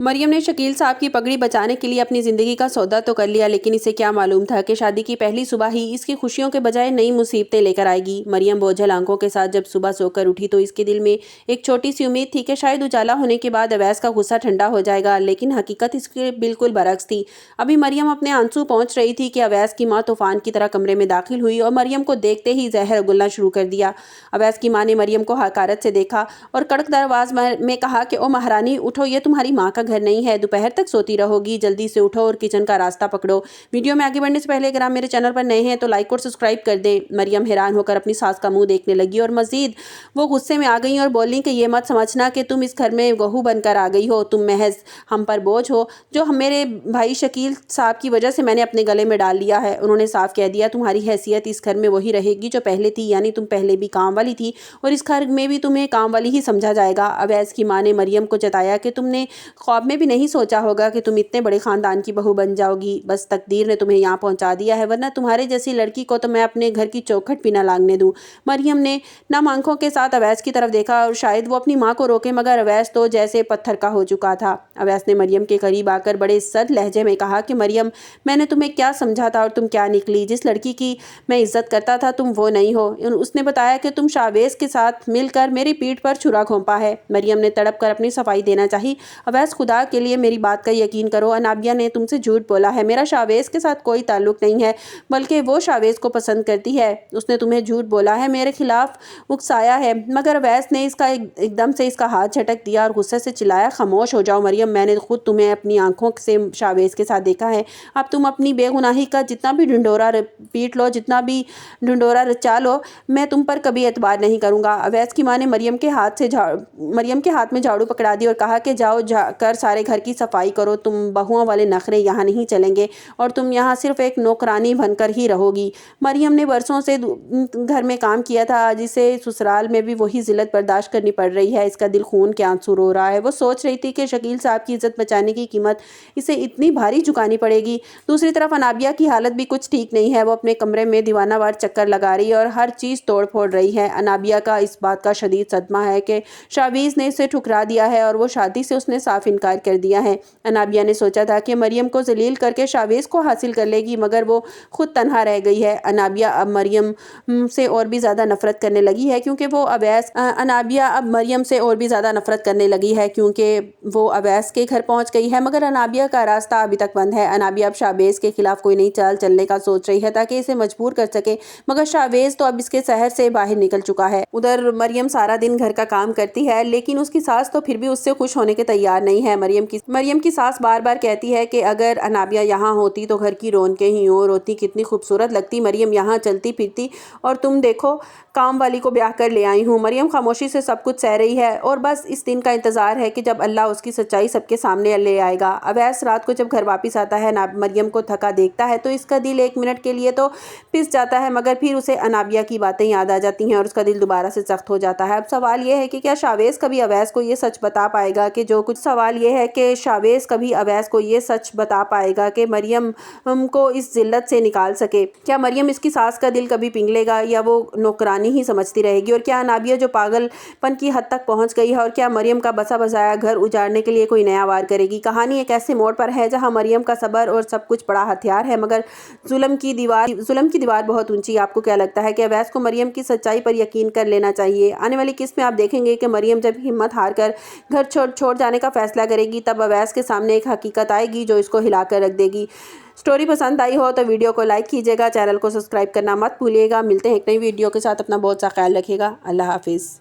मरियम ने शकील साहब की पगड़ी बचाने के लिए अपनी ज़िंदगी का सौदा तो कर लिया, लेकिन इसे क्या मालूम था कि शादी की पहली सुबह ही इसकी खुशियों के बजाय नई मुसीबतें लेकर आएगी। मरियम बोझल आंखों के साथ जब सुबह सोकर उठी तो इसके दिल में एक छोटी सी उम्मीद थी कि शायद उजाला होने के बाद अवैस का गुस्सा ठंडा हो जाएगा, लेकिन हकीकत इसके बिल्कुल बरक्स थी। अभी मरियम अपने आंसू पहुंच रही थी कि अवैस की माँ तूफान की तरह कमरे में दाखिल हुई और मरियम को देखते ही जहर उगलना शुरू कर दिया। अवैस की माँ ने मरियम को हकारत से देखा और कड़क आवाज में कहा कि ओ महारानी, उठो, ये तुम्हारी माँ का घर नहीं है, दोपहर तक सोती रहोगी, जल्दी से उठो और किचन का रास्ता पकड़ो। वीडियो में आगे बढ़ने से पहले अगर आप मेरे चैनल पर नए हैं तो लाइक और सब्सक्राइब कर दें। मरियम हैरान होकर अपनी सास का मुंह देखने लगी और मजीद वो गुस्से में आ गई और बोली कि ये मत समझना कि तुम इस घर में बहू बनकर आ गई हो, तुम महज हम पर बोझ हो, जो मेरे भाई शकील साहब की वजह से मैंने अपने गले में डाल लिया है। उन्होंने साफ कह दिया, तुम्हारी हैसियत इस घर में वही रहेगी जो पहले थी, यानी तुम पहले भी काम वाली थी और इस घर में भी तुम्हें काम वाली ही समझा जाएगा। अवैस की माँ ने मरियम को जताया कि तुमने ख्वाब में भी नहीं सोचा होगा कि तुम इतने बड़े खानदान की बहू बन जाओगी, बस तकदीर ने तुम्हें यहाँ पहुँचा दिया है, वरना तुम्हारे जैसी लड़की को तो मैं अपने घर की चौखट भी ना लागने दूँ। मरियम ने नम आंखों के साथ अवैस की तरफ देखा और शायद वो अपनी माँ को रोके, मगर अवैस तो जैसे पत्थर का हो चुका था। अवैस ने मरियम के करीब आकर बड़े सर्द लहजे में कहा कि मरियम, मैंने तुम्हें क्या समझा था और तुम क्या निकली? जिस लड़की की मैं इज्जत करता था तुम वो नहीं हो। उसने बताया कि तुम शावेज के साथ मिलकर मेरी पीठ पर छुरा घोंपा है। मरियम ने तड़प कर अपनी सफाई देना चाही। अवैस, खुदा के लिए मेरी बात का यकीन करो, अनाबिया ने तुमसे झूठ बोला है, मेरा शावेज के साथ कोई ताल्लुक नहीं है, बल्कि वो शावेज को पसंद करती है। उसने तुम्हें झूठ बोला है, मेरे खिलाफ उकसाया है। मगर अवैस ने एकदम से इसका हाथ झटक दिया और गुस्से से चिल्लाया, खामोश हो जाओ मरियम, मैंने खुद तुम्हें अपनी आंखों से शावेज के साथ देखा है। अब तुम अपनी बेगुनाही का जितना भी ढिंडोरा पीट लो, जितना भी ढिंडोरा रचा लो, मैं तुम पर कभी एतबार नहीं करूंगा। अवैस की माँ ने मरियम के हाथ में झाड़ू पकड़ा दी और कहा कि जाओ कर सारे घर की सफाई करो, तुम बहुओं वाले नखरे यहाँ नहीं चलेंगे और तुम यहाँ सिर्फ एक नौकरानी बनकर ही रहोगी। मरियम ने बरसों से घर में काम किया था, आज इसे ससुराल में भी वही जिल्लत बर्दाश्त करनी पड़ रही है। इसका दिल खून के आंसू रो रहा है। वो सोच रही थी कि शकील साहब की इज्जत बचाने की कीमत इसे इतनी भारी चुकानी पड़ेगी। दूसरी तरफ अनाबिया की हालत भी कुछ ठीक नहीं है। वो अपने कमरे में दीवानावार चक्कर लगा रही है और हर चीज़ तोड़ फोड़ रही है। अनाबिया का इस बात का शदीद सदमा है कि शावीज़ ने इसे ठुकरा दिया है और वो शादी से उसने साफ इनकार कर दिया है। अनाबिया ने सोचा था कि मरियम को जलील करके शावेज को हासिल कर लेगी, मगर वो खुद तन्हा रह गई है। अनाबिया अब मरियम से और भी ज़्यादा नफरत करने लगी है क्योंकि वो अवैस के घर पहुंच गई है, मगर अनाबिया का रास्ता अभी तक बंद है। अनाबिया अब शावेज के खिलाफ कोई नई चाल चलने का सोच रही है ताकि इसे मजबूर कर सके, मगर शावेज तो अब इसके शहर से बाहर निकल चुका है। उधर मरियम सारा दिन घर का काम करती है, लेकिन उसकी सास तो फिर भी उससे खुश होने के तैयार नहीं है। मरियम की सास बार बार कहती है कि अगर अनाबिया यहाँ होती तो घर की रौनकें ही और होती, कितनी खूबसूरत लगती मरियम यहाँ चलती फिरती, और तुम देखो काम वाली को ब्याह कर ले आई हूँ। मरियम खामोशी से सब कुछ सह रही है और बस इस दिन का इंतजार है कि जब अल्लाह उसकी सच्चाई सबके सामने ले आएगा। अवैस रात को जब घर वापस आता है, मरियम को थका देखता है तो इसका दिल एक मिनट के लिए तो पिस जाता है, मगर फिर उसे अनाबिया की बातें याद आ जाती हैं और उसका दिल दोबारा से सख्त हो जाता है। अब सवाल यह है कि क्या शावेज कभी अवैस को ये सच बता पाएगा कि मरियम को इस जिल्लत से निकाल सके? क्या मरियम इसकी सास का दिल कभी पिघलेगा लेगा या वो नौकरानी ही समझती रहेगी? और क्या अनाबिया जो पागलपन की हद तक पहुंच गई है, और क्या मरियम का बसा बसाया घर उजाड़ने के लिए कोई नया वार करेगी? कहानी एक ऐसे मोड़ पर है जहां मरियम का सब्र और सब कुछ बड़ा हथियार है, मगर जुल्म की दीवार बहुत ऊंची। आपको क्या लगता है कि अवैस को मरियम की सच्चाई पर यकीन कर लेना चाहिए? आने वाली किस्त में आप देखेंगे कि मरियम जब हिम्मत हार कर घर छोड़ जाने का फैसला करेगी, तब अवैस के सामने एक हकीकत आएगी जो इसको हिला कर रख देगी। स्टोरी पसंद आई हो तो वीडियो को लाइक कीजिएगा, चैनल को सब्सक्राइब करना मत भूलिएगा। मिलते हैं एक नई वीडियो के साथ, अपना बहुत सा ख्याल रखिएगा। अल्लाह हाफिज़।